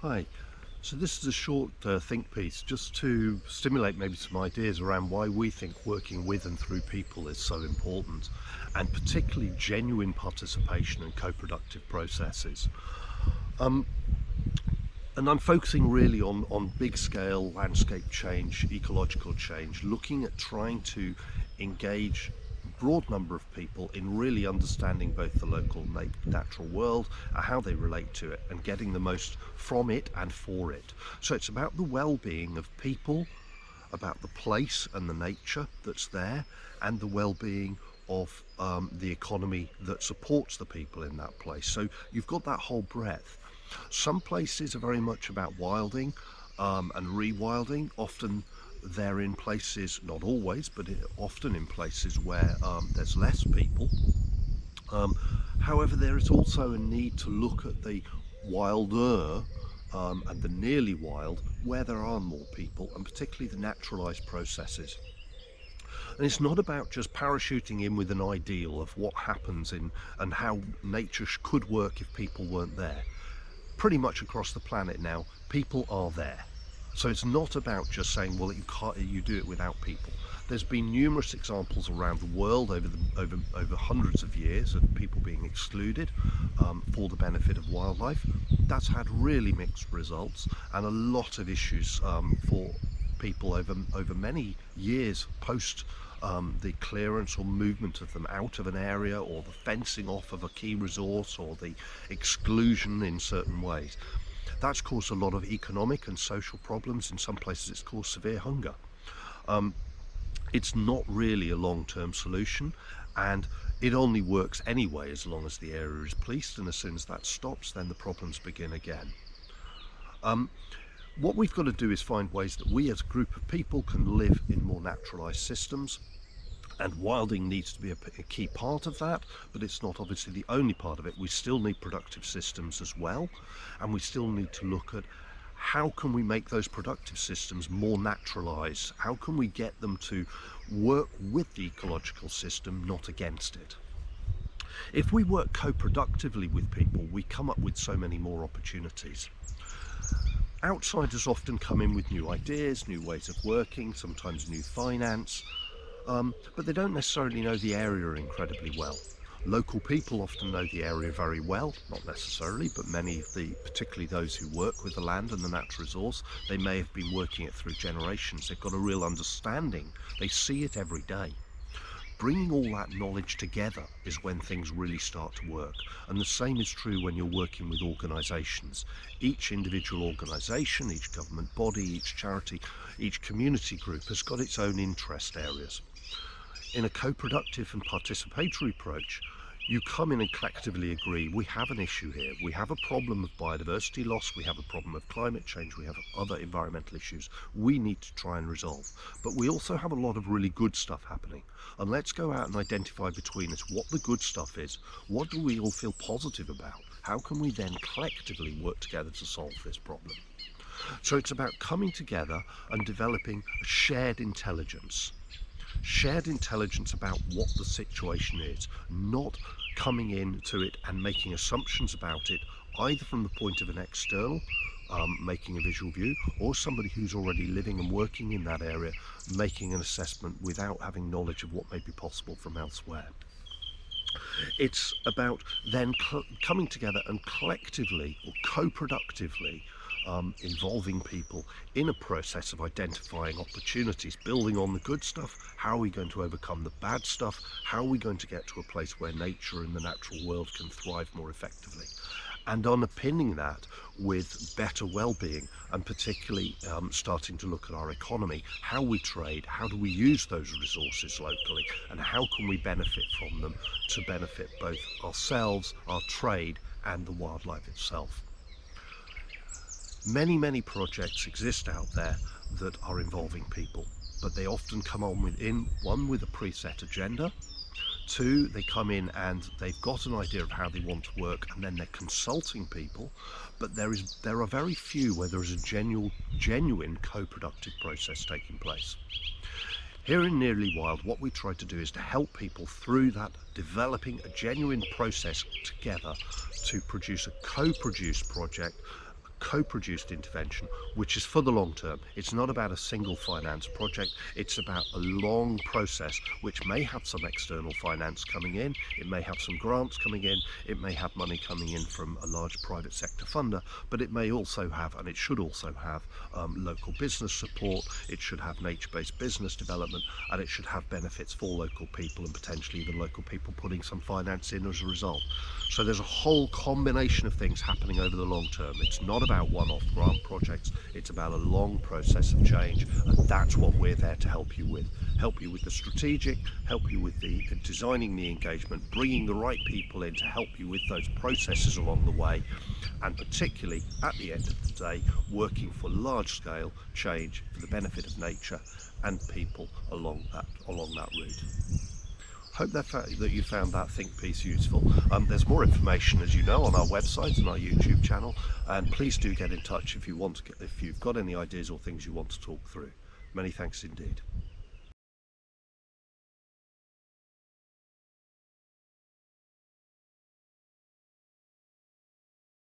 Hi. So this is a short think piece just to stimulate maybe some ideas around why we think working with and through people is so important, and particularly genuine participation and co-productive processes. Um, and I'm focusing really on big scale landscape change, ecological change, looking at trying to engage a broad number of people in really understanding both the local natural world, how they relate to it, and getting the most from it and for it. So it's about the well-being of people, about the place and the nature that's there, and the well-being of the economy that supports the people in that place. So you've got that whole breadth. Some places are very much about wilding and rewilding. Often they're in places, not always, but often in places where there's less people. Um, However, there is also a need to look at the wilder and the nearly wild where there are more people, and particularly the naturalised processes. And it's not about just parachuting in with an ideal of what happens in and how nature could work if people weren't there. Pretty much across the planet now, people are there. So it's not about just saying, well, you do it without people. There's been numerous examples around the world over hundreds of years of people being excluded for the benefit of wildlife. That's had really mixed results and a lot of issues for people over many years post the clearance or movement of them out of an area, or the fencing off of a key resource, or the exclusion in certain ways. That's caused a lot of economic and social problems. In some places it's caused severe hunger. It's not really a long-term solution, and it only works anyway as long as the area is policed, and as soon as that stops, then the problems begin again. What we've got to do is find ways that we as a group of people can live in more naturalised systems, and wilding needs to be a key part of that, but it's not obviously the only part of it. We still need productive systems as well, and we still need to look at how can we make those productive systems more naturalised? How can we get them to work with the ecological system, not against it? If we work co-productively with people, we come up with so many more opportunities. Outsiders often come in with new ideas, new ways of working, sometimes new finance, but they don't necessarily know the area incredibly well. Local people often know the area very well, not necessarily, but many of particularly those who work with the land and the natural resource, they may have been working it through generations. They've got a real understanding. They see it every day. Bringing all that knowledge together is when things really start to work. And the same is true when you're working with organisations. Each individual organisation, each government body, each charity, each community group has got its own interest areas. In a co-productive and participatory approach, you come in and collectively agree, we have an issue here, we have a problem of biodiversity loss, we have a problem of climate change, we have other environmental issues we need to try and resolve. But we also have a lot of really good stuff happening. And let's go out and identify between us what the good stuff is, what do we all feel positive about, how can we then collectively work together to solve this problem. So it's about coming together and developing a shared intelligence about what the situation is, not coming into it and making assumptions about it, either from the point of an external, making a visual view, or somebody who's already living and working in that area, making an assessment without having knowledge of what may be possible from elsewhere. It's about then coming together and collectively or co-productively involving people in a process of identifying opportunities, building on the good stuff. How are we going to overcome the bad stuff? How are we going to get to a place where nature and the natural world can thrive more effectively? And underpinning that with better well-being, and particularly starting to look at our economy, how we trade, how do we use those resources locally, and how can we benefit from them to benefit both ourselves, our trade, and the wildlife itself. Many projects exist out there that are involving people, but they often come on one with a preset agenda. Two, they come in and they've got an idea of how they want to work, and then they're consulting people, but there are very few where there is a genuine co-productive process taking place. Here in Nearly Wild, what we try to do is to help people through that, developing a genuine process together to produce a co-produced project, co-produced intervention, which is for the long term. It's not about a single finance project, it's about a long process which may have some external finance coming in, it may have some grants coming in, it may have money coming in from a large private sector funder, but it may also have, and it should also have, local business support, it should have nature-based business development, and it should have benefits for local people and potentially even local people putting some finance in as a result. So there's a whole combination of things happening over the long term. It's not about one-off grant projects, it's about a long process of change, and that's what we're there to help you with. Help you with the strategic, help you with the designing the engagement, bringing the right people in to help you with those processes along the way, and particularly at the end of the day, working for large-scale change for the benefit of nature and people along that route. Hope that you found that think piece useful. There's more information, as you know, on our website and our YouTube channel, and please do get in touch if you've got any ideas or things you want to talk through. Many thanks indeed.